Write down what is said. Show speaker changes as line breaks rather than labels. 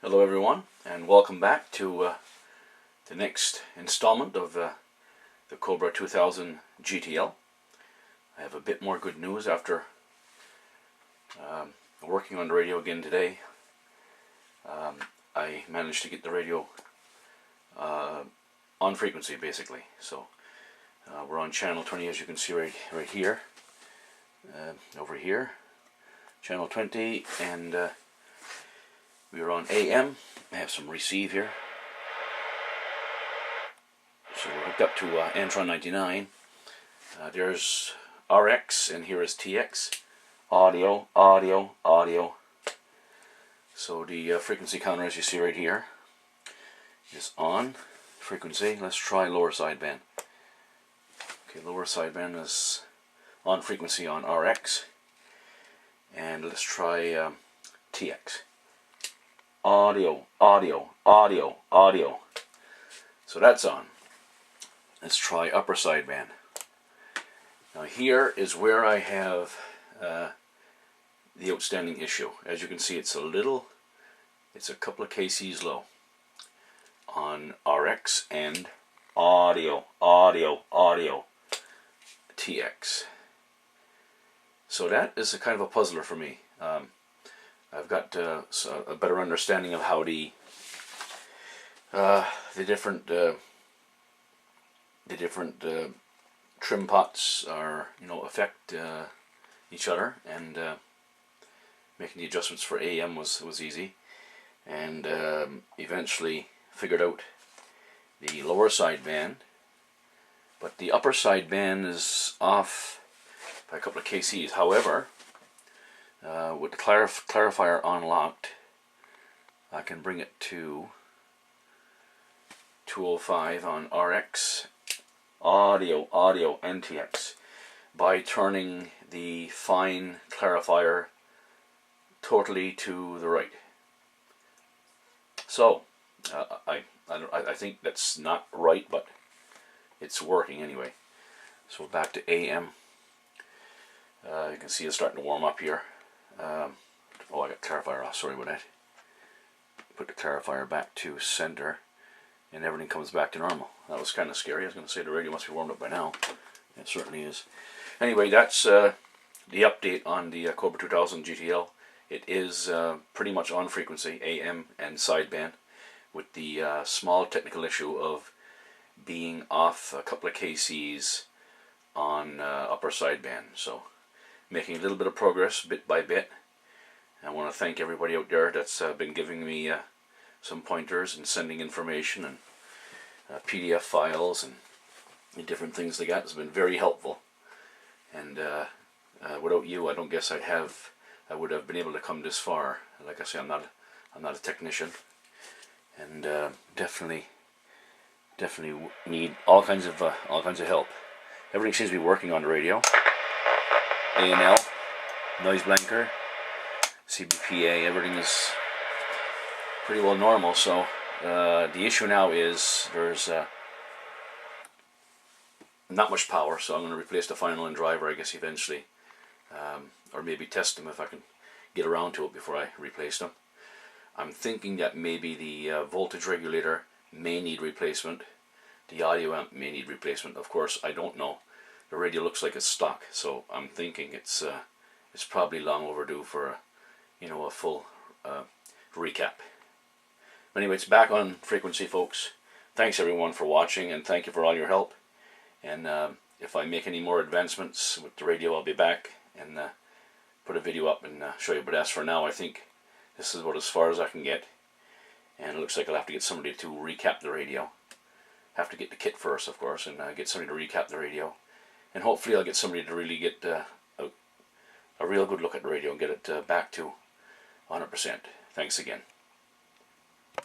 Hello everyone, and welcome back to the next installment of the Cobra 2000 GTL. I have a bit more good news after working on the radio again today. I managed to get the radio on frequency basically. So we're on channel 20, as you can see right here, over here, channel 20, and we are on AM. I have some receive here. So we're hooked up to Antron 99. There's RX and here is TX. Audio, audio, audio. So the frequency counter, as you see right here, is on frequency. Let's try lower sideband. Okay, lower sideband is on frequency on RX. And let's try TX. Audio, audio, audio, audio. So that's on. Let's try upper sideband. Now here is where I have the outstanding issue. As you can see, it's a couple of kCs low on RX and audio, audio, audio, TX. So that is a kind of a puzzler for me. I've got a better understanding of how the different trim pots are, affect each other, and making the adjustments for AM was easy, and eventually figured out the lower sideband, but the upper sideband is off by a couple of kCs. However, with the clarifier unlocked, I can bring it to 205 on RX, audio, audio, and TX by turning the fine clarifier totally to the right. So I think that's not right, but it's working anyway. So back to AM. You can see it's starting to warm up here. Oh, I got clarifier off, sorry about that. Put the clarifier back to center and everything comes back to normal. That was kind of scary. I was going to say the radio must be warmed up by now. It certainly is. Anyway, that's the update on the Cobra 2000 GTL. It is pretty much on frequency, AM and sideband, with the small technical issue of being off a couple of kCs on upper sideband. So making a little bit of progress bit by bit. I want to thank everybody out there that's been giving me some pointers and sending information and PDF files and the different things they got. It's been very helpful, and without you, I don't guess I would have been able to come this far. Like I say, I'm not a technician, and definitely need all kinds of help. Everything seems to be working on the radio. A&L, noise blanker, CBPA, everything is pretty well normal. So the issue now is there's not much power, so I'm going to replace the final and driver, I guess, eventually, or maybe test them if I can get around to it before I replace them. I'm thinking that maybe the voltage regulator may need replacement, the audio amp may need replacement. Of course, I don't know. The radio looks like it's stock, so I'm thinking it's probably long overdue for a full recap. But anyway, it's back on frequency, folks. Thanks everyone for watching, and thank you for all your help. And if I make any more advancements with the radio, I'll be back and put a video up and show you. But as for now, I think this is about as far as I can get. And it looks like I'll have to get somebody to recap the radio. Have to get the kit first, of course, and get somebody to recap the radio. And hopefully I'll get somebody to really get a real good look at the radio and get it back to 100%. Thanks again.